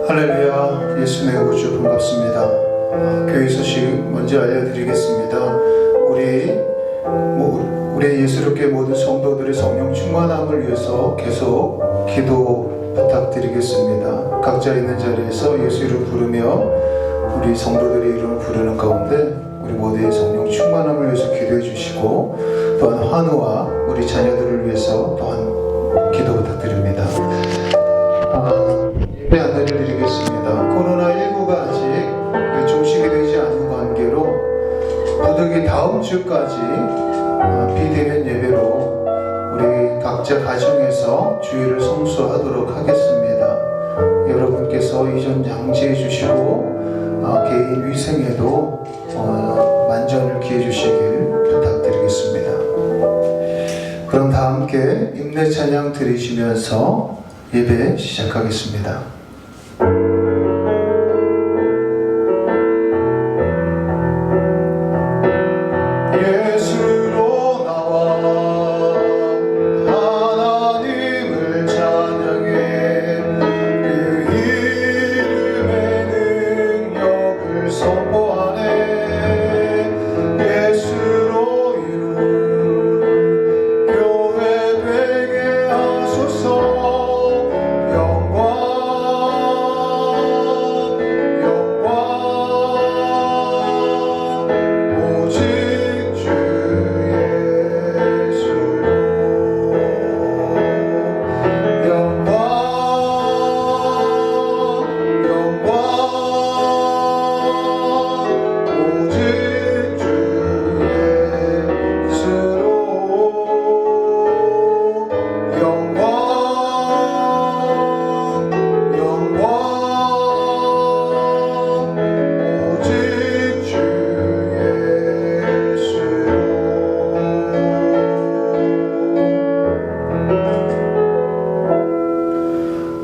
할렐루야, 예수님의 구주 반갑습니다. 교회 소식 먼저 알려드리겠습니다. 우리 예수롭게 모든 성도들의 성령 충만함을 위해서 계속 기도 부탁드리겠습니다. 각자 있는 자리에서 예수 이름 부르며 우리 성도들의 이름을 부르는 가운데 우리 모두의 성령 충만함을 위해서 기도해 주시고, 또한 환우와 우리 자녀들을 위해서 또한 기도 부탁드립니다. 예배 안내를 드리겠습니다. 코로나19가 아직 종식이 되지 않은 관계로 부득이 다음 주까지 비대면 예배로 우리 각자 가정에서 주일을 성수하도록 하겠습니다. 여러분께서 이전 양지해 주시고 개인 위생에도 만전을 기해 주시길 부탁드리겠습니다. 그럼 다 함께 임내 찬양 드리시면서 예배 시작하겠습니다. 예수로 나와 하나님을 찬양해 그 이름의 능력을 선포하네. 예수로 이룬 교회 되게 하소서.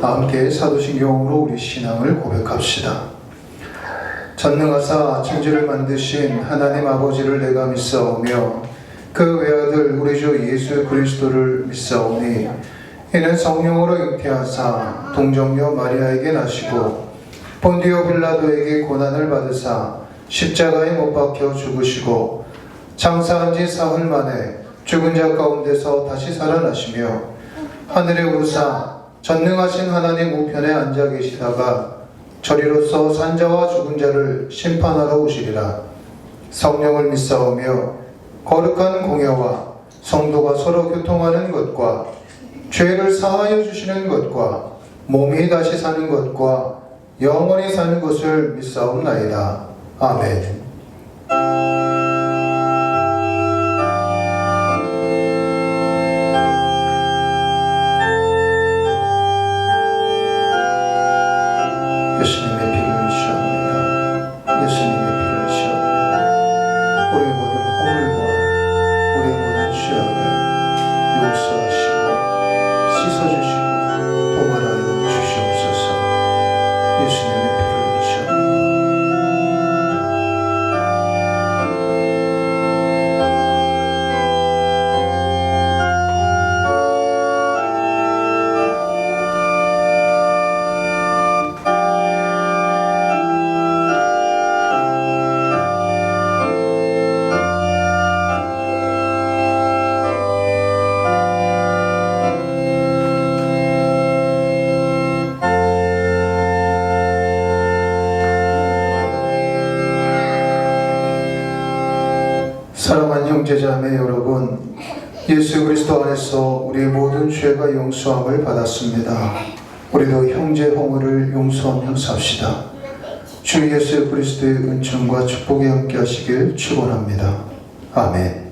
함께 사도신경으로 우리 신앙을 고백합시다. 전능하사 천지를 만드신 하나님 아버지를 내가 믿사오며 그 외아들 우리 주 예수 그리스도를 믿사오니 이는 성령으로 잉태하사 동정녀 마리아에게 나시고 본디오 빌라도에게 고난을 받으사 십자가에 못 박혀 죽으시고 장사한 지 사흘 만에 죽은 자 가운데서 다시 살아나시며 하늘에 오르사 전능하신 하나님 우편에 앉아 계시다가 저리로서 산자와 죽은 자를 심판하러 오시리라. 성령을 믿사오며 거룩한 공예와 성도가 서로 교통하는 것과 죄를 사하여 주시는 것과 몸이 다시 사는 것과 영원히 사는 것을 믿사옵나이다. 아멘. 예수님의 피를 시합니다. 예수님의 피를 시합니다. 우리의 모든 허물과 우리의 모든 죄악을 용서하시고 씻어주시고 도말하여 주시옵소서. 예수님의 피를 시합니다. 사랑하는 형제자매 여러분, 예수 그리스도 안에서 우리의 모든 죄가 용서함을 받았습니다. 우리도 형제 허물을 용서하며 삽시다. 주 예수 그리스도의 은총과 축복이 함께 하시길 축원합니다. 아멘.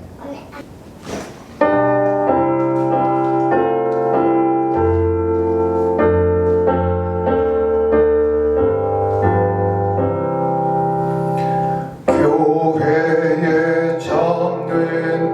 교회에 참된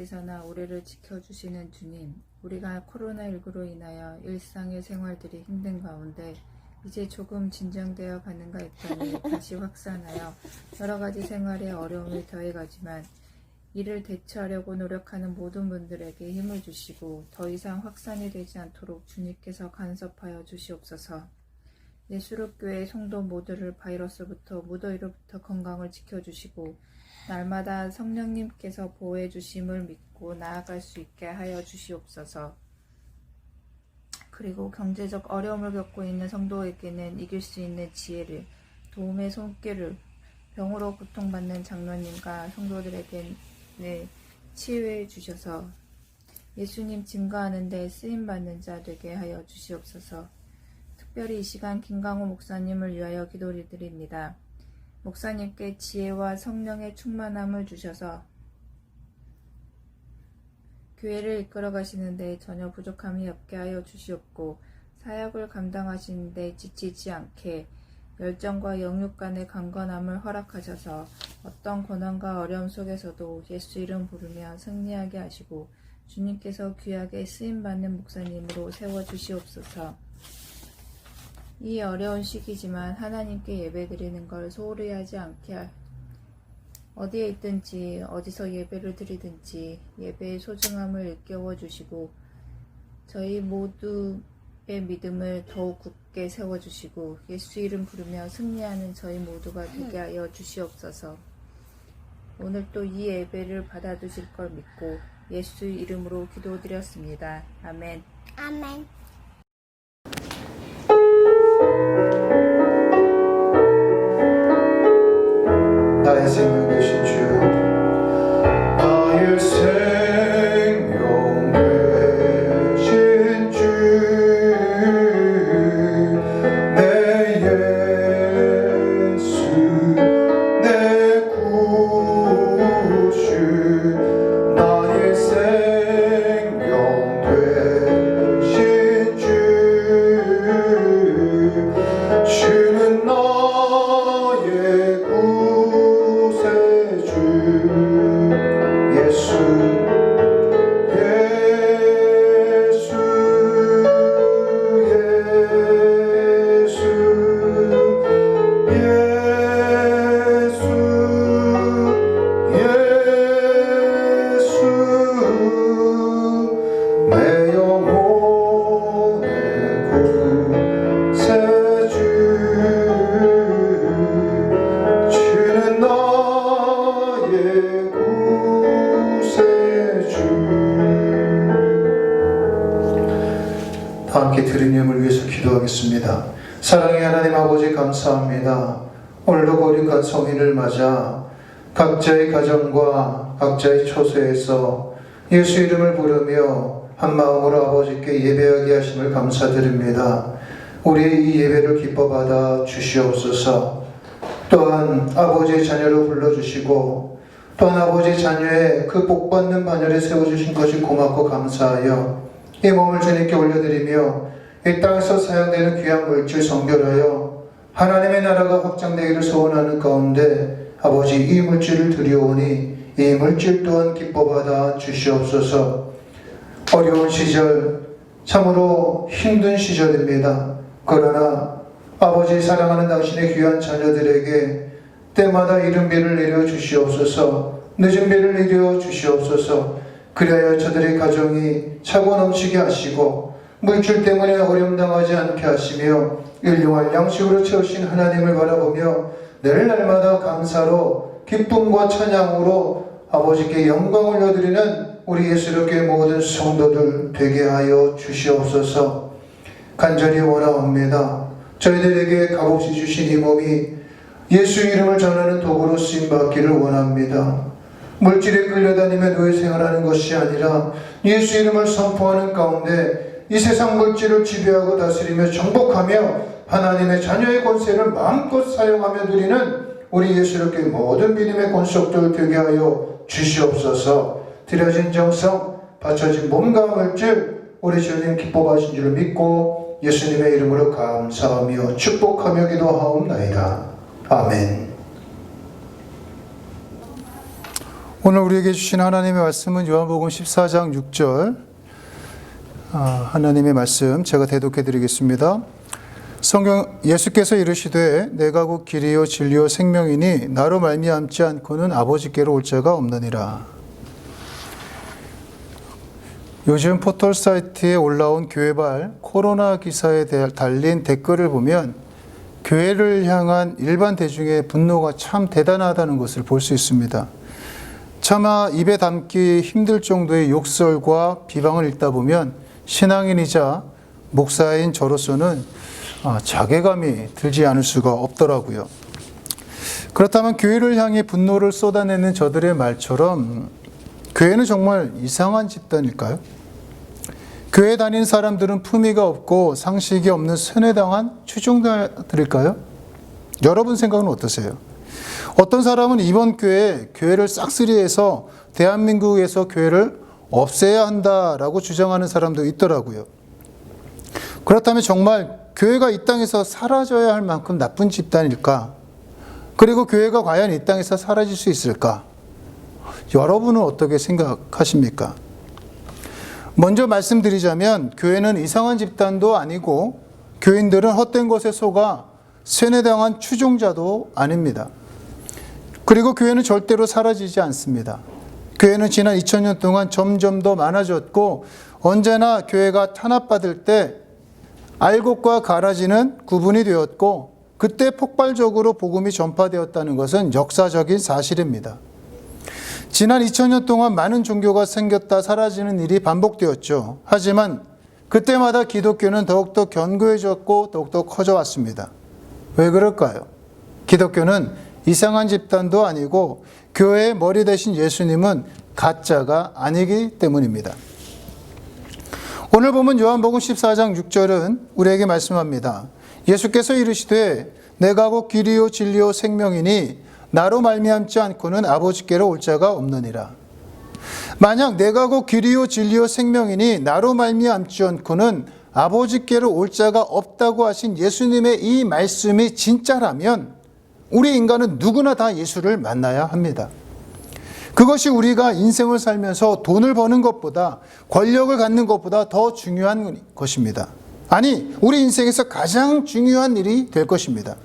어디서나 우리를 지켜주시는 주님, 우리가 코로나19로 인하여 일상의 생활들이 힘든 가운데 이제 조금 진정되어 가는가 했더니 다시 확산하여 여러 가지 생활에 어려움이 더해가지만 이를 대처하려고 노력하는 모든 분들에게 힘을 주시고 더 이상 확산이 되지 않도록 주님께서 간섭하여 주시옵소서. 예수롭교회 성도 모두를 바이러스부터 무더위로부터 건강을 지켜주시고 날마다 성령님께서 보호해 주심을 믿고 나아갈 수 있게 하여 주시옵소서. 그리고 경제적 어려움을 겪고 있는 성도에게는 이길 수 있는 지혜를, 도움의 손길을, 병으로 고통받는 장로님과 성도들에게 치유해 주셔서 예수님 증거하는 데 쓰임받는 자 되게 하여 주시옵소서. 특별히 이 시간 김강호 목사님을 위하여 기도드립니다. 목사님께 지혜와 성령의 충만함을 주셔서 교회를 이끌어 가시는데 전혀 부족함이 없게 하여 주시옵고 사역을 감당하시는데 지치지 않게 열정과 영육 간의 강건함을 허락하셔서 어떤 고난과 어려움 속에서도 예수 이름 부르며 승리하게 하시고 주님께서 귀하게 쓰임받는 목사님으로 세워주시옵소서. 이 어려운 시기지만 하나님께 예배드리는 걸 소홀히 하지 않게 어디에 있든지 어디서 예배를 드리든지 예배의 소중함을 일깨워 주시고 저희 모두의 믿음을 더욱 굳게 세워주시고 예수 이름 부르며 승리하는 저희 모두가 되게 하여 주시옵소서. 오늘 또 이 예배를 받아주실 걸 믿고 예수 이름으로 기도드렸습니다. 아멘. 아멘. 나의 생명 되신 주, 나의 생명 되신 주, 내 예수, 내 구주, 나의 생명 되신 주, 주는 나의 구세주 예수 예수 예수 예수 내 영혼의 구세주 주는 나의 구세주. 함께 드린 예물 위해서 기도하겠습니다. 사랑의 하나님 아버지 감사합니다. 오늘도 거룩한 성인을 맞아 각자의 가정과 각자의 처소에서 예수 이름을 부르며 한 마음으로 아버지께 예배하게 하심을 감사드립니다. 우리의 이 예배를 기뻐받아 주시옵소서. 또한 아버지의 자녀로 불러주시고 또한 아버지의 자녀의 그 복받는 반열에 세워주신 것이 고맙고 감사하여 이 몸을 주님께 올려드리며 이 땅에서 사용되는 귀한 물질 성결하여 하나님의 나라가 확장되기를 소원하는 가운데 아버지 이 물질을 드리오니 이 물질 또한 기뻐받아 주시옵소서. 어려운 시절 참으로 힘든 시절입니다. 그러나 아버지 사랑하는 당신의 귀한 자녀들에게 때마다 이른 비를 내려 주시옵소서. 늦은 비를 내려 주시옵소서. 그래야 저들의 가정이 차고 넘치게 하시고 물질 때문에 어려움 당하지 않게 하시며 일용할 양식으로 채우신 하나님을 바라보며 늘 날마다 감사로 기쁨과 찬양으로 아버지께 영광을 올려드리는 우리 예수롭게 모든 성도들 되게 하여 주시옵소서. 간절히 원하옵니다. 저희들에게 값없이 주신 이 몸이 예수 이름을 전하는 도구로 쓰임받기를 원합니다. 물질에 끌려다니며 노예 생활하는 것이 아니라 예수 이름을 선포하는 가운데 이 세상 물질을 지배하고 다스리며 정복하며 하나님의 자녀의 권세를 마음껏 사용하며 누리는 우리 예수롭게 모든 믿음의 권속들 되게 하여 주시옵소서. 드려진 정성, 바쳐진 몸과 물질 우리 주님 기뻐하신 줄 믿고 예수님의 이름으로 감사하며 축복하며 기도하옵나이다. 아멘. 오늘 우리에게 주신 하나님의 말씀은 요한복음 14장 6절 하나님의 말씀 제가 대독해 드리겠습니다. 성경 예수께서 이르시되 내가 곧 길이요 진리요 생명이니 나로 말미암지 않고는 아버지께로 올 자가 없느니라. 요즘 포털 사이트에 올라온 교회발 코로나 기사에 달린 댓글을 보면 교회를 향한 일반 대중의 분노가 참 대단하다는 것을 볼 수 있습니다. 차마 입에 담기 힘들 정도의 욕설과 비방을 읽다 보면 신앙인이자 목사인 저로서는 자괴감이 들지 않을 수가 없더라고요. 그렇다면 교회를 향해 분노를 쏟아내는 저들의 말처럼 교회는 정말 이상한 집단일까요? 교회 다니는 사람들은 품위가 없고 상식이 없는 세뇌당한 추종자들일까요? 여러분 생각은 어떠세요? 어떤 사람은 이번 교회를 싹쓸이해서 대한민국에서 교회를 없애야 한다라고 주장하는 사람도 있더라고요. 그렇다면 정말 교회가 이 땅에서 사라져야 할 만큼 나쁜 집단일까? 그리고 교회가 과연 이 땅에서 사라질 수 있을까? 여러분은 어떻게 생각하십니까? 먼저 말씀드리자면 교회는 이상한 집단도 아니고 교인들은 헛된 것에 속아 세뇌당한 추종자도 아닙니다. 그리고 교회는 절대로 사라지지 않습니다. 교회는 지난 2000년 동안 점점 더 많아졌고 언제나 교회가 탄압받을 때 알곡과 가라지는 구분이 되었고 그때 폭발적으로 복음이 전파되었다는 것은 역사적인 사실입니다. 지난 2000년 동안 많은 종교가 생겼다 사라지는 일이 반복되었죠. 하지만 그때마다 기독교는 더욱더 견고해졌고 더욱더 커져왔습니다. 왜 그럴까요? 기독교는 이상한 집단도 아니고 교회의 머리 대신 예수님은 가짜가 아니기 때문입니다. 오늘 보면 요한복음 14장 6절은 우리에게 말씀합니다. 예수께서 이르시되 내가 곧 길이요 진리요 생명이니 나로 말미암지 않고는 아버지께로 올 자가 없느니라. 만약 내가 곧 길이요 진리요 생명이니 나로 말미암지 않고는 아버지께로 올 자가 없다고 하신 예수님의 이 말씀이 진짜라면 우리 인간은 누구나 다 예수를 만나야 합니다. 그것이 우리가 인생을 살면서 돈을 버는 것보다 권력을 갖는 것보다 더 중요한 것입니다. 아니, 우리 인생에서 가장 중요한 일이 될 것입니다.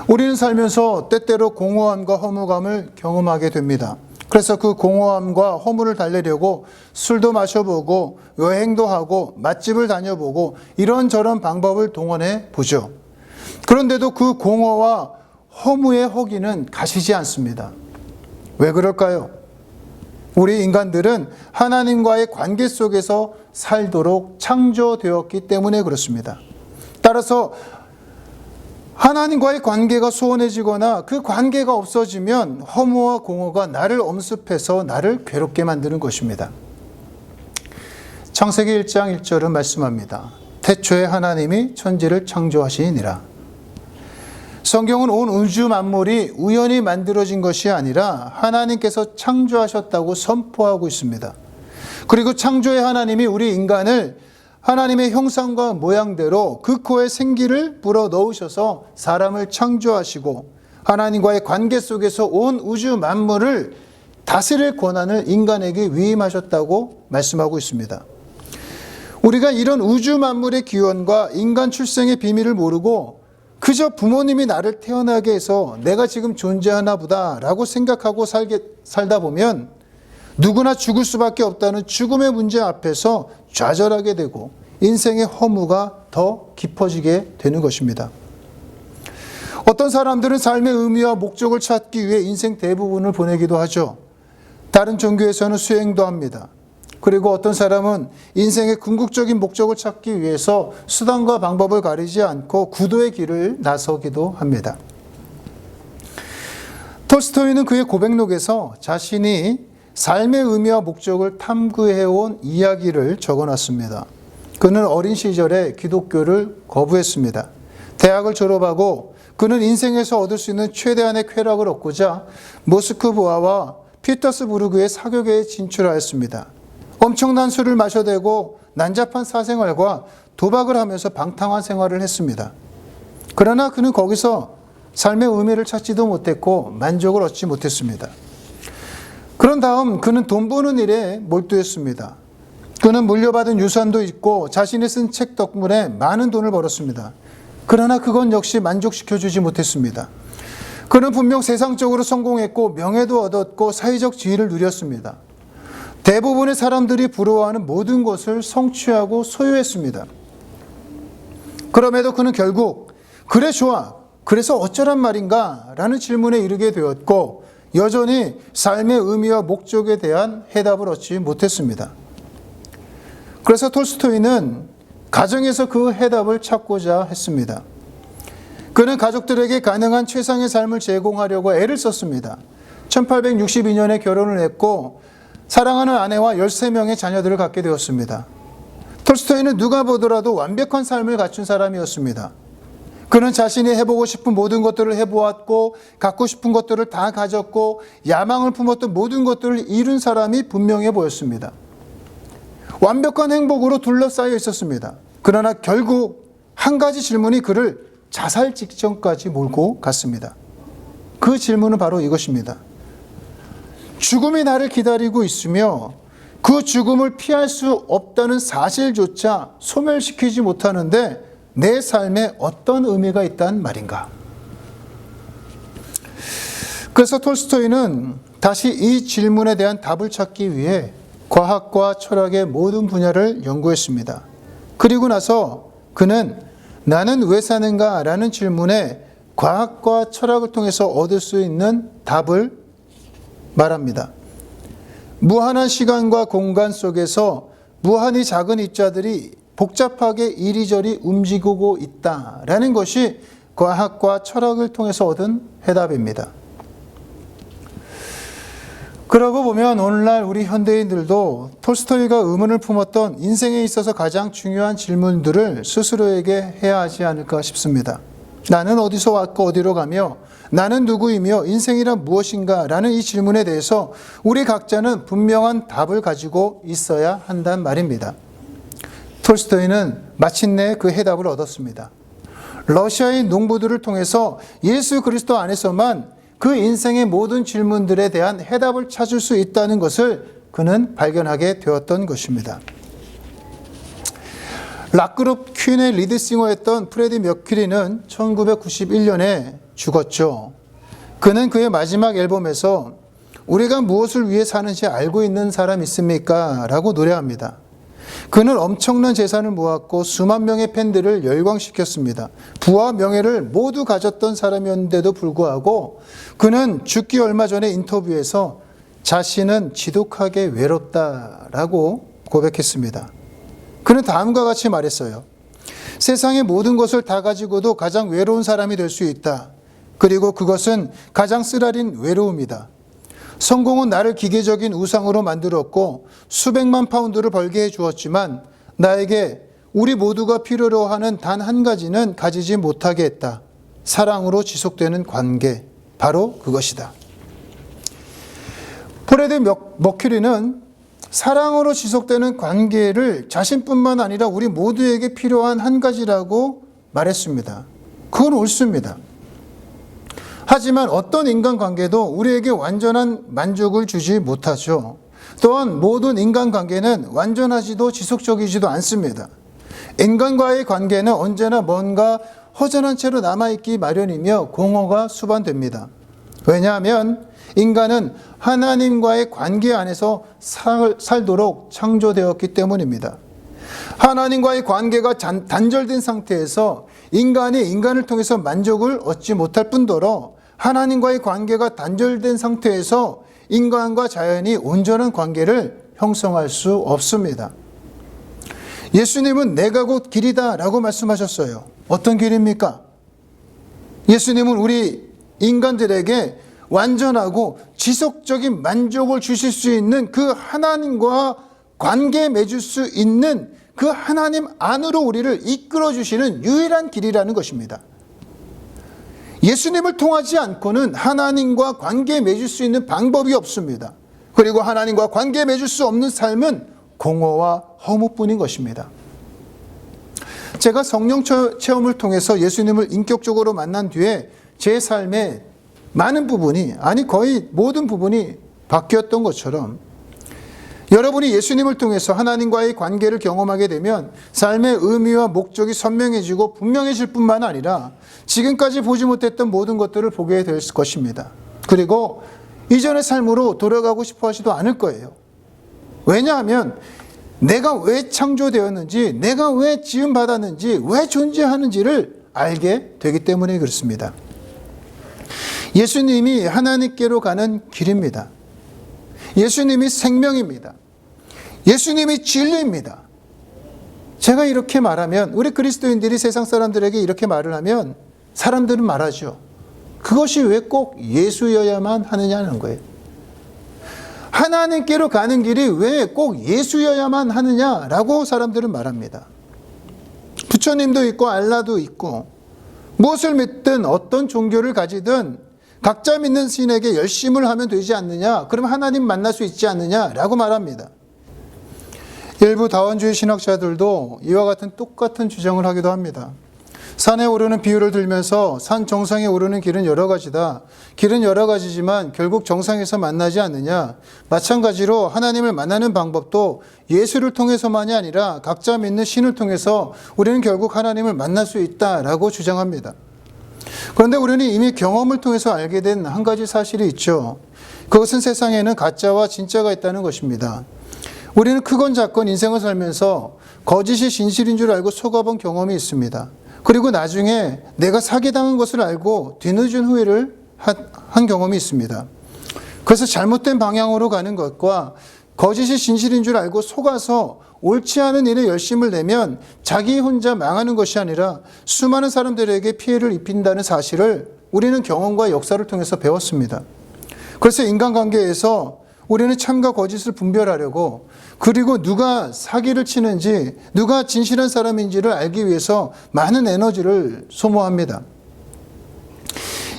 우리는 살면서 때때로 공허함과 허무감을 경험하게 됩니다. 그래서 그 공허함과 허무를 달래려고 술도 마셔보고 여행도 하고 맛집을 다녀보고 이런저런 방법을 동원해 보죠. 그런데도 그 공허와 허무의 허기는 가시지 않습니다. 왜 그럴까요? 우리 인간들은 하나님과의 관계 속에서 살도록 창조되었기 때문에 그렇습니다. 따라서 하나님과의 관계가 소원해지거나 그 관계가 없어지면 허무와 공허가 나를 엄습해서 나를 괴롭게 만드는 것입니다. 창세기 1장 1절은 말씀합니다. 태초에 하나님이 천지를 창조하시니라. 성경은 온 우주 만물이 우연히 만들어진 것이 아니라 하나님께서 창조하셨다고 선포하고 있습니다. 그리고 창조의 하나님이 우리 인간을 하나님의 형상과 모양대로 그 코에 생기를 불어 넣으셔서 사람을 창조하시고 하나님과의 관계 속에서 온 우주 만물을 다스릴 권한을 인간에게 위임하셨다고 말씀하고 있습니다. 우리가 이런 우주 만물의 기원과 인간 출생의 비밀을 모르고 그저 부모님이 나를 태어나게 해서 내가 지금 존재하나 보다라고 생각하고 살다 보면 누구나 죽을 수밖에 없다는 죽음의 문제 앞에서 좌절하게 되고 인생의 허무가 더 깊어지게 되는 것입니다. 어떤 사람들은 삶의 의미와 목적을 찾기 위해 인생 대부분을 보내기도 하죠. 다른 종교에서는 수행도 합니다. 그리고 어떤 사람은 인생의 궁극적인 목적을 찾기 위해서 수단과 방법을 가리지 않고 구도의 길을 나서기도 합니다. 톨스토이는 그의 고백록에서 자신이 삶의 의미와 목적을 탐구해온 이야기를 적어놨습니다. 그는 어린 시절에 기독교를 거부했습니다. 대학을 졸업하고 그는 인생에서 얻을 수 있는 최대한의 쾌락을 얻고자 모스크바와 피터스부르크의 사교계에 진출하였습니다. 엄청난 술을 마셔대고 난잡한 사생활과 도박을 하면서 방탕한 생활을 했습니다. 그러나 그는 거기서 삶의 의미를 찾지도 못했고 만족을 얻지 못했습니다. 그런 다음 그는 돈 버는 일에 몰두했습니다. 그는 물려받은 유산도 있고 자신이 쓴 책 덕분에 많은 돈을 벌었습니다. 그러나 그건 역시 만족시켜주지 못했습니다. 그는 분명 세상적으로 성공했고 명예도 얻었고 사회적 지위를 누렸습니다. 대부분의 사람들이 부러워하는 모든 것을 성취하고 소유했습니다. 그럼에도 그는 결국 그래 좋아, 그래서 어쩌란 말인가? 라는 질문에 이르게 되었고 여전히 삶의 의미와 목적에 대한 해답을 얻지 못했습니다. 그래서 톨스토이는 가정에서 그 해답을 찾고자 했습니다. 그는 가족들에게 가능한 최상의 삶을 제공하려고 애를 썼습니다. 1862년에 결혼을 했고 사랑하는 아내와 13명의 자녀들을 갖게 되었습니다. 톨스토이는 누가 보더라도 완벽한 삶을 갖춘 사람이었습니다. 그는 자신이 해보고 싶은 모든 것들을 해보았고 갖고 싶은 것들을 다 가졌고 야망을 품었던 모든 것들을 이룬 사람이 분명해 보였습니다. 완벽한 행복으로 둘러싸여 있었습니다. 그러나 결국 한 가지 질문이 그를 자살 직전까지 몰고 갔습니다. 그 질문은 바로 이것입니다. 죽음이 나를 기다리고 있으며 그 죽음을 피할 수 없다는 사실조차 소멸시키지 못하는데 내 삶에 어떤 의미가 있단 말인가? 그래서 톨스토이는 다시 이 질문에 대한 답을 찾기 위해 과학과 철학의 모든 분야를 연구했습니다. 그리고 나서 그는 나는 왜 사는가? 라는 질문에 과학과 철학을 통해서 얻을 수 있는 답을 말합니다. 무한한 시간과 공간 속에서 무한히 작은 입자들이 복잡하게 이리저리 움직이고 있다라는 것이 과학과 철학을 통해서 얻은 해답입니다. 그러고 보면 오늘날 우리 현대인들도 톨스토이가 의문을 품었던 인생에 있어서 가장 중요한 질문들을 스스로에게 해야 하지 않을까 싶습니다. 나는 어디서 왔고 어디로 가며 나는 누구이며 인생이란 무엇인가? 라는 이 질문에 대해서 우리 각자는 분명한 답을 가지고 있어야 한단 말입니다. 톨스토이는 마침내 그 해답을 얻었습니다. 러시아의 농부들을 통해서 예수 그리스도 안에서만 그 인생의 모든 질문들에 대한 해답을 찾을 수 있다는 것을 그는 발견하게 되었던 것입니다. 락그룹 퀸의 리드싱어였던 프레디 머큐리는 1991년에 죽었죠. 그는 그의 마지막 앨범에서 우리가 무엇을 위해 사는지 알고 있는 사람 있습니까? 라고 노래합니다. 그는 엄청난 재산을 모았고 수만 명의 팬들을 열광시켰습니다. 부와 명예를 모두 가졌던 사람이었는데도 불구하고 그는 죽기 얼마 전에 인터뷰에서 자신은 지독하게 외롭다라고 고백했습니다. 그는 다음과 같이 말했어요. 세상의 모든 것을 다 가지고도 가장 외로운 사람이 될 수 있다. 그리고 그것은 가장 쓰라린 외로움이다. 성공은 나를 기계적인 우상으로 만들었고 수백만 파운드를 벌게 해주었지만 나에게 우리 모두가 필요로 하는 단 한 가지는 가지지 못하게 했다. 사랑으로 지속되는 관계, 바로 그것이다. 프레디 머큐리는 사랑으로 지속되는 관계를 자신뿐만 아니라 우리 모두에게 필요한 한 가지라고 말했습니다. 그건 옳습니다. 하지만 어떤 인간관계도 우리에게 완전한 만족을 주지 못하죠. 또한 모든 인간관계는 완전하지도 지속적이지도 않습니다. 인간과의 관계는 언제나 뭔가 허전한 채로 남아있기 마련이며 공허가 수반됩니다. 왜냐하면 인간은 하나님과의 관계 안에서 살도록 창조되었기 때문입니다. 하나님과의 관계가 단절된 상태에서 인간이 인간을 통해서 만족을 얻지 못할 뿐더러 하나님과의 관계가 단절된 상태에서 인간과 자연이 온전한 관계를 형성할 수 없습니다. 예수님은 내가 곧 길이다 라고 말씀하셨어요. 어떤 길입니까? 예수님은 우리 인간들에게 완전하고 지속적인 만족을 주실 수 있는 그 하나님과 관계 맺을 수 있는 그 하나님 안으로 우리를 이끌어 주시는 유일한 길이라는 것입니다. 예수님을 통하지 않고는 하나님과 관계 맺을 수 있는 방법이 없습니다. 그리고 하나님과 관계 맺을 수 없는 삶은 공허와 허무뿐인 것입니다. 제가 성령 체험을 통해서 예수님을 인격적으로 만난 뒤에 제 삶의 많은 부분이, 아니 거의 모든 부분이 바뀌었던 것처럼 여러분이 예수님을 통해서 하나님과의 관계를 경험하게 되면 삶의 의미와 목적이 선명해지고 분명해질 뿐만 아니라 지금까지 보지 못했던 모든 것들을 보게 될 것입니다. 그리고 이전의 삶으로 돌아가고 싶어 하지도 않을 거예요. 왜냐하면 내가 왜 창조되었는지, 내가 왜 지음받았는지, 왜 존재하는지를 알게 되기 때문에 그렇습니다. 예수님이 하나님께로 가는 길입니다. 예수님이 생명입니다. 예수님이 진리입니다. 제가 이렇게 말하면, 우리 그리스도인들이 세상 사람들에게 이렇게 말을 하면 사람들은 말하죠. 그것이 왜 꼭 예수여야만 하느냐는 거예요. 하나님께로 가는 길이 왜 꼭 예수여야만 하느냐라고 사람들은 말합니다. 부처님도 있고 알라도 있고 무엇을 믿든 어떤 종교를 가지든 각자 믿는 신에게 열심을 하면 되지 않느냐, 그럼 하나님 만날 수 있지 않느냐라고 말합니다. 일부 다원주의 신학자들도 이와 같은 똑같은 주장을 하기도 합니다. 산에 오르는 비유를 들면서 산 정상에 오르는 길은 여러 가지다. 길은 여러 가지지만 결국 정상에서 만나지 않느냐. 마찬가지로 하나님을 만나는 방법도 예수를 통해서만이 아니라 각자 믿는 신을 통해서 우리는 결국 하나님을 만날 수 있다라고 주장합니다. 그런데 우리는 이미 경험을 통해서 알게 된 한 가지 사실이 있죠. 그것은 세상에는 가짜와 진짜가 있다는 것입니다. 우리는 크건 작건 인생을 살면서 거짓이 진실인 줄 알고 속아본 경험이 있습니다. 그리고 나중에 내가 사기당한 것을 알고 뒤늦은 후회를 한 경험이 있습니다. 그래서 잘못된 방향으로 가는 것과 거짓이 진실인 줄 알고 속아서 옳지 않은 일에 열심을 내면 자기 혼자 망하는 것이 아니라 수많은 사람들에게 피해를 입힌다는 사실을 우리는 경험과 역사를 통해서 배웠습니다. 그래서 인간관계에서 우리는 참과 거짓을 분별하려고, 그리고 누가 사기를 치는지, 누가 진실한 사람인지를 알기 위해서 많은 에너지를 소모합니다.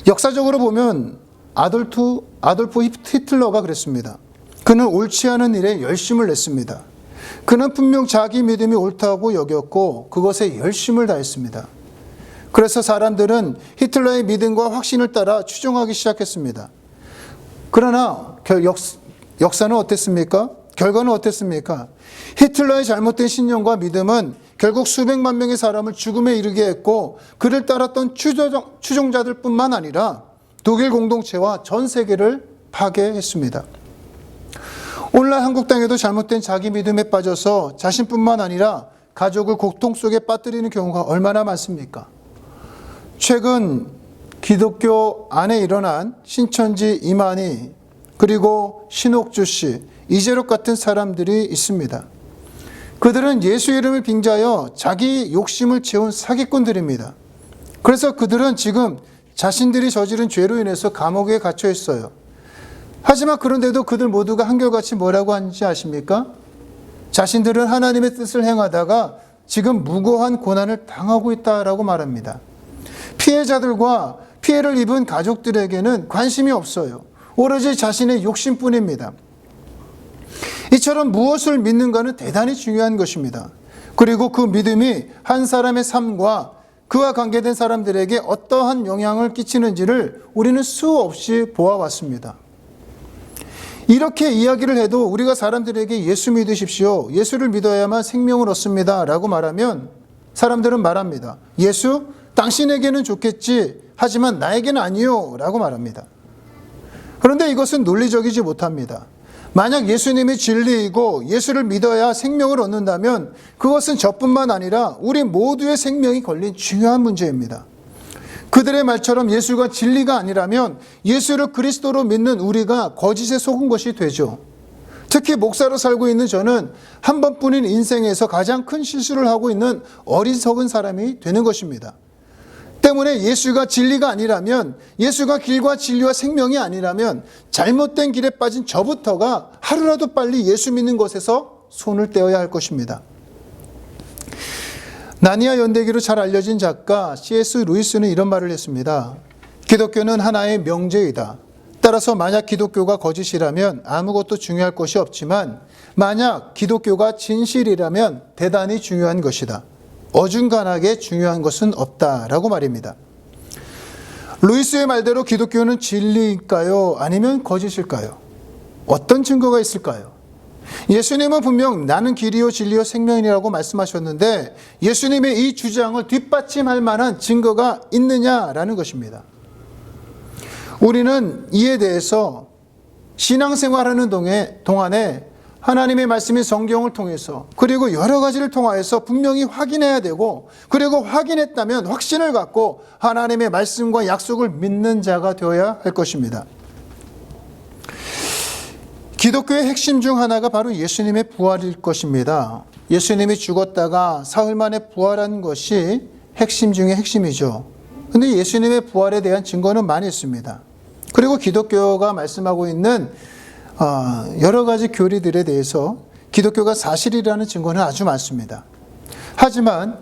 역사적으로 보면 아돌프 히틀러가 그랬습니다. 그는 옳지 않은 일에 열심을 냈습니다. 그는 분명 자기 믿음이 옳다고 여겼고 그것에 열심을 다했습니다. 그래서 사람들은 히틀러의 믿음과 확신을 따라 추종하기 시작했습니다. 그러나 역사는 어땠습니까? 결과는 어땠습니까? 히틀러의 잘못된 신념과 믿음은 결국 수백만 명의 사람을 죽음에 이르게 했고, 그를 따랐던 추종자들 뿐만 아니라 독일 공동체와 전 세계를 파괴했습니다. 오늘날 한국 땅에도 잘못된 자기 믿음에 빠져서 자신뿐만 아니라 가족을 고통 속에 빠뜨리는 경우가 얼마나 많습니까? 최근 기독교 안에 일어난 신천지 이만희, 그리고 신옥주 씨, 이재록 같은 사람들이 있습니다. 그들은 예수 이름을 빙자하여 자기 욕심을 채운 사기꾼들입니다. 그래서 그들은 지금 자신들이 저지른 죄로 인해서 감옥에 갇혀 있어요. 하지만 그런데도 그들 모두가 한결같이 뭐라고 하는지 아십니까? 자신들은 하나님의 뜻을 행하다가 지금 무고한 고난을 당하고 있다라고 말합니다. 피해자들과 피해를 입은 가족들에게는 관심이 없어요. 오로지 자신의 욕심뿐입니다. 이처럼 무엇을 믿는가는 대단히 중요한 것입니다. 그리고 그 믿음이 한 사람의 삶과 그와 관계된 사람들에게 어떠한 영향을 끼치는지를 우리는 수없이 보아왔습니다. 이렇게 이야기를 해도 우리가 사람들에게 예수 믿으십시오, 예수를 믿어야만 생명을 얻습니다 라고 말하면 사람들은 말합니다. 예수? 당신에게는 좋겠지, 하지만 나에게는 아니요 라고 말합니다. 그런데 이것은 논리적이지 못합니다. 만약 예수님이 진리이고 예수를 믿어야 생명을 얻는다면 그것은 저뿐만 아니라 우리 모두의 생명이 걸린 중요한 문제입니다. 그들의 말처럼 예수가 진리가 아니라면 예수를 그리스도로 믿는 우리가 거짓에 속은 것이 되죠. 특히 목사로 살고 있는 저는 한 번뿐인 인생에서 가장 큰 실수를 하고 있는 어리석은 사람이 되는 것입니다. 때문에 예수가 진리가 아니라면, 예수가 길과 진리와 생명이 아니라면 잘못된 길에 빠진 저부터가 하루라도 빨리 예수 믿는 것에서 손을 떼어야 할 것입니다. 나니아 연대기로 잘 알려진 작가 C.S. 루이스는 이런 말을 했습니다. 기독교는 하나의 명제이다. 따라서 만약 기독교가 거짓이라면 아무것도 중요할 것이 없지만 만약 기독교가 진실이라면 대단히 중요한 것이다. 어중간하게 중요한 것은 없다라고 말입니다. 루이스의 말대로 기독교는 진리일까요? 아니면 거짓일까요? 어떤 증거가 있을까요? 예수님은 분명 나는 길이요 진리요 생명이라고 말씀하셨는데 예수님의 이 주장을 뒷받침할 만한 증거가 있느냐라는 것입니다. 우리는 이에 대해서 신앙생활하는 동안에 하나님의 말씀인 성경을 통해서 그리고 여러 가지를 통하여서 분명히 확인해야 되고 그리고 확인했다면 확신을 갖고 하나님의 말씀과 약속을 믿는 자가 되어야 할 것입니다. 기독교의 핵심 중 하나가 바로 예수님의 부활일 것입니다. 예수님이 죽었다가 사흘 만에 부활한 것이 핵심 중의 핵심이죠. 그런데 예수님의 부활에 대한 증거는 많이 있습니다. 그리고 기독교가 말씀하고 있는 여러 가지 교리들에 대해서 기독교가 사실이라는 증거는 아주 많습니다. 하지만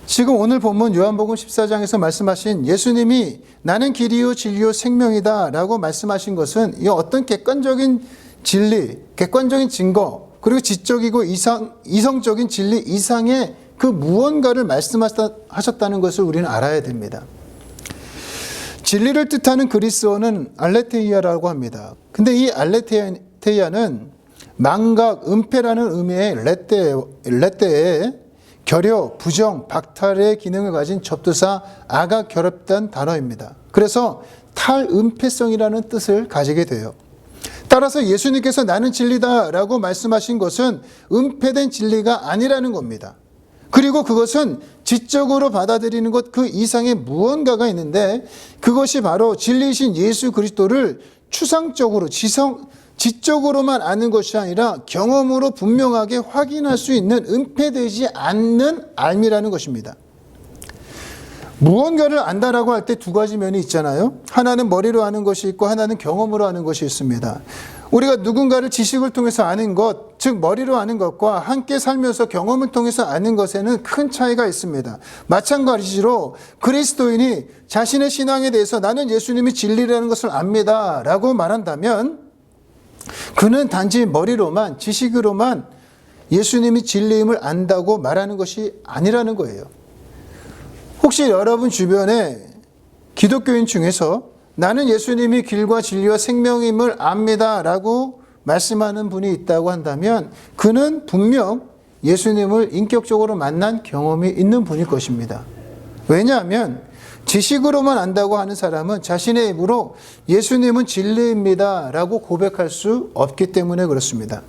지금 오늘 본문 요한복음 14장에서 말씀하신 예수님이 나는 길이요 진리요 생명이다 라고 말씀하신 것은 이 어떤 객관적인 진리, 객관적인 증거 그리고 지적이고 이성적인 진리 이상의 그 무언가를 말씀하셨다는 것을 우리는 알아야 됩니다. 진리를 뜻하는 그리스어는 알레테이아라고 합니다. 근데 이 알레테이아는 망각, 은폐라는 의미의 레떼에 결여, 부정, 박탈의 기능을 가진 접두사 아가 결합된 단어입니다. 그래서 탈은폐성이라는 뜻을 가지게 돼요. 따라서 예수님께서 나는 진리다라고 말씀하신 것은 은폐된 진리가 아니라는 겁니다. 그리고 그것은 지적으로 받아들이는 것 그 이상의 무언가가 있는데 그것이 바로 진리이신 예수 그리스도를 추상적으로 지적으로만 아는 것이 아니라 경험으로 분명하게 확인할 수 있는 은폐되지 않는 알미라는 것입니다. 무언가를 안다라고 할 때 두 가지 면이 있잖아요. 하나는 머리로 아는 것이 있고 하나는 경험으로 아는 것이 있습니다. 우리가 누군가를 지식을 통해서 아는 것, 즉 머리로 아는 것과 함께 살면서 경험을 통해서 아는 것에는 큰 차이가 있습니다. 마찬가지로 그리스도인이 자신의 신앙에 대해서 나는 예수님이 진리라는 것을 압니다 라고 말한다면 그는 단지 머리로만 지식으로만 예수님이 진리임을 안다고 말하는 것이 아니라는 거예요. 혹시 여러분 주변에 기독교인 중에서 나는 예수님이 길과 진리와 생명임을 압니다 라고 말씀하는 분이 있다고 한다면 그는 분명 예수님을 인격적으로 만난 경험이 있는 분일 것입니다. 왜냐하면 지식으로만 안다고 하는 사람은 자신의 입으로 예수님은 진리입니다 라고 고백할 수 없기 때문에 그렇습니다.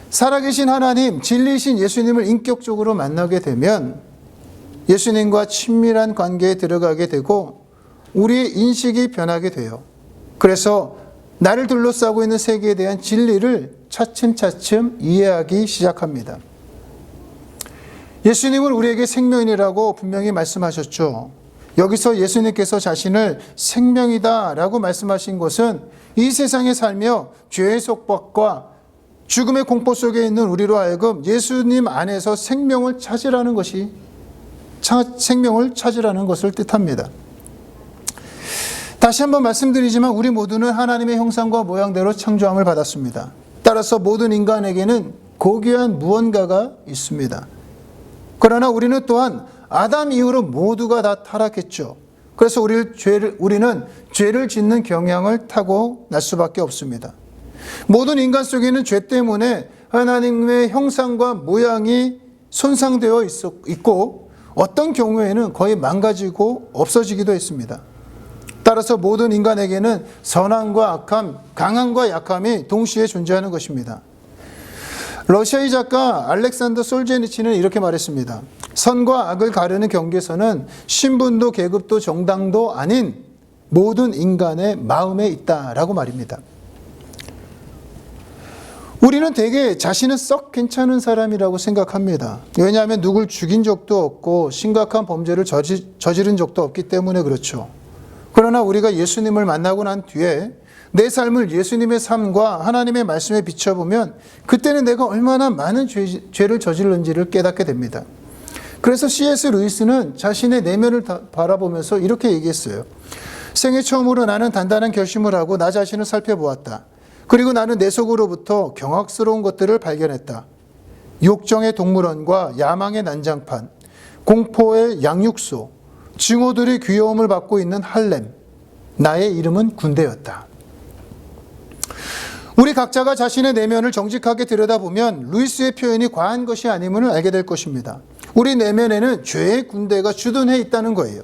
살아계신 하나님, 진리이신 예수님을 인격적으로 만나게 되면 예수님과 친밀한 관계에 들어가게 되고 우리의 인식이 변하게 돼요. 그래서 나를 둘러싸고 있는 세계에 대한 진리를 차츰차츰 이해하기 시작합니다. 예수님은 우리에게 생명이라고 분명히 말씀하셨죠. 여기서 예수님께서 자신을 생명이다 라고 말씀하신 것은 이 세상에 살며 죄의 속박과 죽음의 공포 속에 있는 우리로 하여금 예수님 안에서 생명을 찾으라는 것을 뜻합니다. 다시 한번 말씀드리지만 우리 모두는 하나님의 형상과 모양대로 창조함을 받았습니다. 따라서 모든 인간에게는 고귀한 무언가가 있습니다. 그러나 우리는 또한 아담 이후로 모두가 다 타락했죠. 그래서 우리는 죄를 짓는 경향을 타고 날 수밖에 없습니다. 모든 인간 속에는 죄 때문에 하나님의 형상과 모양이 손상되어 있고 어떤 경우에는 거의 망가지고 없어지기도 했습니다. 따라서 모든 인간에게는 선함과 악함, 강함과 약함이 동시에 존재하는 것입니다. 러시아의 작가 알렉산더 솔제니치는 이렇게 말했습니다. 선과 악을 가르는 경계선은 신분도 계급도 정당도 아닌 모든 인간의 마음에 있다라고 말입니다. 우리는 대개 자신은 썩 괜찮은 사람이라고 생각합니다. 왜냐하면 누굴 죽인 적도 없고 심각한 범죄를 저지른 적도 없기 때문에 그렇죠. 그러나 우리가 예수님을 만나고 난 뒤에 내 삶을 예수님의 삶과 하나님의 말씀에 비춰보면 그때는 내가 얼마나 많은 죄를 저질렀는지를 깨닫게 됩니다. 그래서 C.S. 루이스는 자신의 내면을 바라보면서 이렇게 얘기했어요. 생애 처음으로 나는 단단한 결심을 하고 나 자신을 살펴보았다. 그리고 나는 내 속으로부터 경악스러운 것들을 발견했다. 욕정의 동물원과 야망의 난장판, 공포의 양육소, 증오들의 귀여움을 받고 있는 할렘, 나의 이름은 군대였다. 우리 각자가 자신의 내면을 정직하게 들여다보면 루이스의 표현이 과한 것이 아님을 알게 될 것입니다. 우리 내면에는 죄의 군대가 주둔해 있다는 거예요.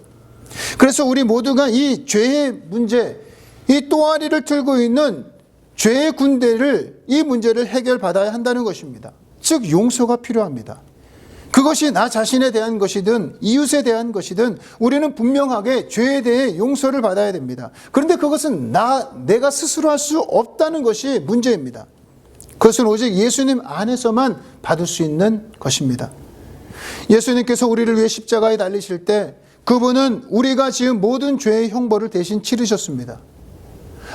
그래서 우리 모두가 이 죄의 문제, 이 또아리를 틀고 있는 죄의 군대를, 이 문제를 해결받아야 한다는 것입니다. 즉 용서가 필요합니다. 그것이 나 자신에 대한 것이든 이웃에 대한 것이든 우리는 분명하게 죄에 대해 용서를 받아야 됩니다. 그런데 그것은 내가 스스로 할 수 없다는 것이 문제입니다. 그것은 오직 예수님 안에서만 받을 수 있는 것입니다. 예수님께서 우리를 위해 십자가에 달리실 때 그분은 우리가 지은 모든 죄의 형벌을 대신 치르셨습니다.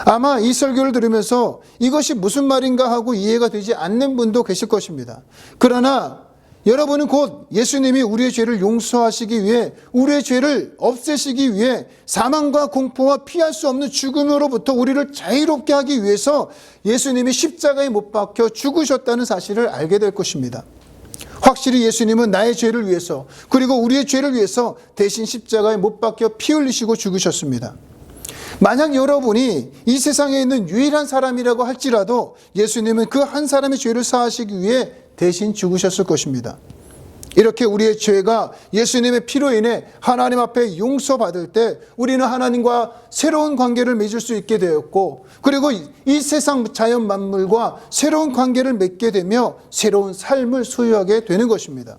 아마 이 설교를 들으면서 이것이 무슨 말인가 하고 이해가 되지 않는 분도 계실 것입니다. 그러나 여러분은 곧 예수님이 우리의 죄를 용서하시기 위해, 우리의 죄를 없애시기 위해 사망과 공포와 피할 수 없는 죽음으로부터 우리를 자유롭게 하기 위해서 예수님이 십자가에 못 박혀 죽으셨다는 사실을 알게 될 것입니다. 확실히 예수님은 나의 죄를 위해서, 그리고 우리의 죄를 위해서 대신 십자가에 못 박혀 피 흘리시고 죽으셨습니다. 만약 여러분이 이 세상에 있는 유일한 사람이라고 할지라도 예수님은 그 한 사람의 죄를 사하시기 위해 대신 죽으셨을 것입니다. 이렇게 우리의 죄가 예수님의 피로 인해 하나님 앞에 용서받을 때 우리는 하나님과 새로운 관계를 맺을 수 있게 되었고, 그리고 이 세상 자연 만물과 새로운 관계를 맺게 되며 새로운 삶을 소유하게 되는 것입니다.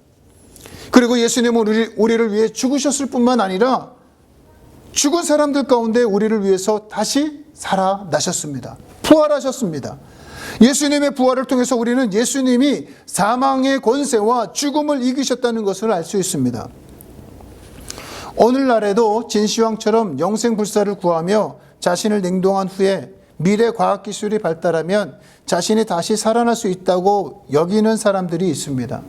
그리고 예수님은 우리를 위해 죽으셨을 뿐만 아니라 죽은 사람들 가운데 우리를 위해서 다시 살아나셨습니다. 부활하셨습니다. 예수님의 부활을 통해서 우리는 예수님이 사망의 권세와 죽음을 이기셨다는 것을 알 수 있습니다. 오늘날에도 진시황처럼 영생불사를 구하며 자신을 냉동한 후에 미래 과학기술이 발달하면 자신이 다시 살아날 수 있다고 여기는 사람들이 있습니다.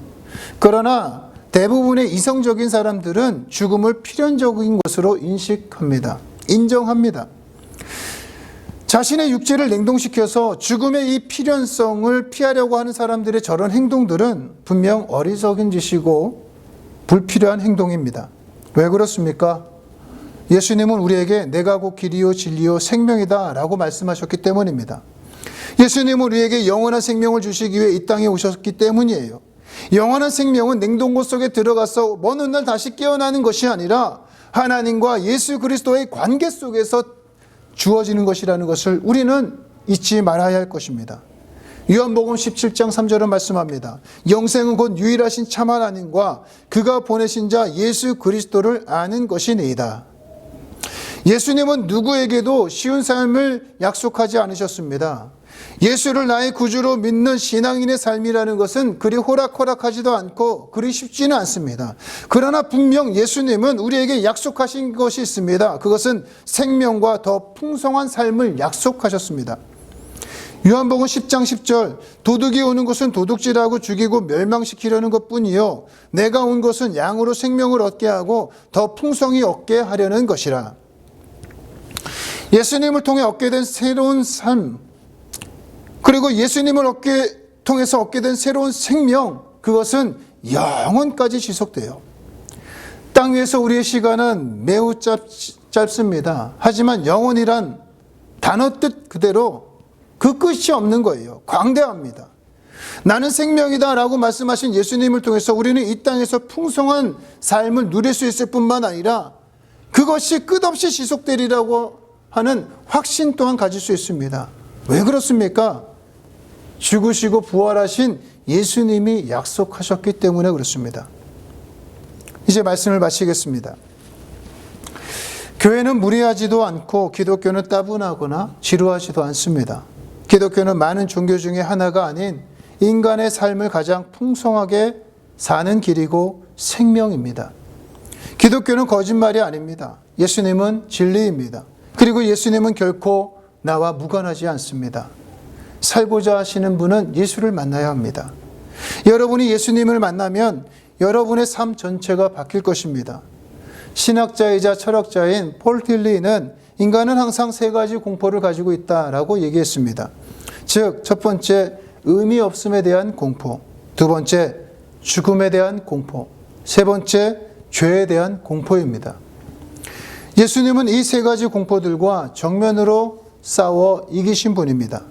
그러나 대부분의 이성적인 사람들은 죽음을 필연적인 것으로 인정합니다. 자신의 육체를 냉동시켜서 죽음의 이 필연성을 피하려고 하는 사람들의 저런 행동들은 분명 어리석은 짓이고 불필요한 행동입니다. 왜 그렇습니까? 예수님은 우리에게 내가 곧 길이요 진리요 생명이다 라고 말씀하셨기 때문입니다. 예수님은 우리에게 영원한 생명을 주시기 위해 이 땅에 오셨기 때문이에요. 영원한 생명은 냉동고 속에 들어가서 먼 훗날 다시 깨어나는 것이 아니라 하나님과 예수 그리스도의 관계 속에서 주어지는 것이라는 것을 우리는 잊지 말아야 할 것입니다. 요한복음 17장 3절은 말씀합니다. 영생은 곧 유일하신 참 하나님과 그가 보내신 자 예수 그리스도를 아는 것이니이다. 예수님은 누구에게도 쉬운 삶을 약속하지 않으셨습니다. 예수를 나의 구주로 믿는 신앙인의 삶이라는 것은 그리 호락호락하지도 않고 그리 쉽지는 않습니다. 그러나 분명 예수님은 우리에게 약속하신 것이 있습니다. 그것은 생명과 더 풍성한 삶을 약속하셨습니다. 요한복음 10장 10절 도둑이 오는 것은 도둑질하고 죽이고 멸망시키려는 것뿐이요 내가 온 것은 양으로 생명을 얻게 하고 더 풍성히 얻게 하려는 것이라. 예수님을 통해 얻게 된 새로운 삶, 그리고 예수님을 통해서 얻게 된 새로운 생명, 그것은 영원까지 지속돼요. 땅 위에서 우리의 시간은 매우 짧습니다. 하지만 영원이란 단어 뜻 그대로 그 끝이 없는 거예요. 광대합니다. 나는 생명이다 라고 말씀하신 예수님을 통해서 우리는 이 땅에서 풍성한 삶을 누릴 수 있을 뿐만 아니라 그것이 끝없이 지속되리라고 하는 확신 또한 가질 수 있습니다. 왜 그렇습니까? 죽으시고 부활하신 예수님이 약속하셨기 때문에 그렇습니다. 이제 말씀을 마치겠습니다. 교회는 무리하지도 않고 기독교는 따분하거나 지루하지도 않습니다. 기독교는 많은 종교 중에 하나가 아닌 인간의 삶을 가장 풍성하게 사는 길이고 생명입니다. 기독교는 거짓말이 아닙니다. 예수님은 진리입니다. 그리고 예수님은 결코 나와 무관하지 않습니다. 살고자 하시는 분은 예수를 만나야 합니다. 여러분이 예수님을 만나면 여러분의 삶 전체가 바뀔 것입니다. 신학자이자 철학자인 폴 틸리는 인간은 항상 세 가지 공포를 가지고 있다라고 얘기했습니다. 즉, 첫 번째, 의미 없음에 대한 공포. 두 번째, 죽음에 대한 공포. 세 번째, 죄에 대한 공포입니다. 예수님은 이 세 가지 공포들과 정면으로 싸워 이기신 분입니다.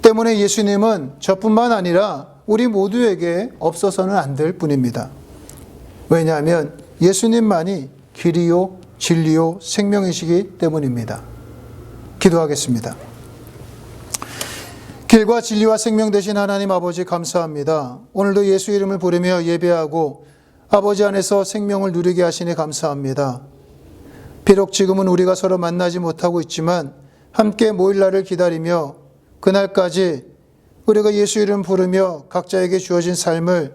때문에 예수님은 저뿐만 아니라 우리 모두에게 없어서는 안 될 뿐입니다. 왜냐하면 예수님만이 길이요, 진리요, 생명이시기 때문입니다. 기도하겠습니다. 길과 진리와 생명 되신 하나님 아버지 감사합니다. 오늘도 예수 이름을 부르며 예배하고 아버지 안에서 생명을 누리게 하시니 감사합니다. 비록 지금은 우리가 서로 만나지 못하고 있지만 함께 모일 날을 기다리며 그날까지 우리가 예수 이름 부르며 각자에게 주어진 삶을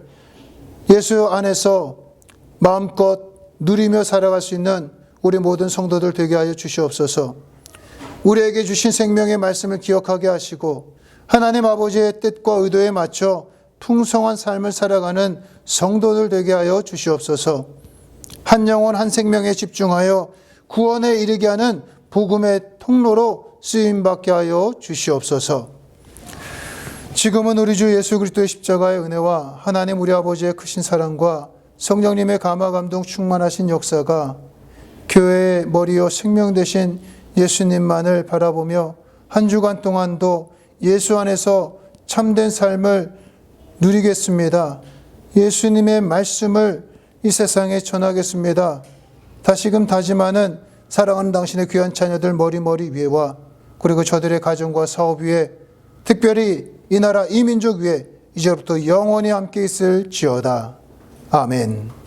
예수 안에서 마음껏 누리며 살아갈 수 있는 우리 모든 성도들 되게 하여 주시옵소서. 우리에게 주신 생명의 말씀을 기억하게 하시고 하나님 아버지의 뜻과 의도에 맞춰 풍성한 삶을 살아가는 성도들 되게 하여 주시옵소서. 한 영혼 한 생명에 집중하여 구원에 이르게 하는 복음의 통로로 쓰임받게 하여 주시옵소서. 지금은 우리 주 예수 그리스도의 십자가의 은혜와 하나님 우리 아버지의 크신 사랑과 성령님의 감화 감동 충만하신 역사가 교회의 머리요 생명 되신 예수님만을 바라보며 한 주간 동안도 예수 안에서 참된 삶을 누리겠습니다. 예수님의 말씀을 이 세상에 전하겠습니다. 다시금 다짐하는 사랑하는 당신의 귀한 자녀들 머리 위에와 그리고 저들의 가정과 사업 위에 특별히 이 나라 이 민족 위에 이제부터 영원히 함께 있을지어다. 아멘.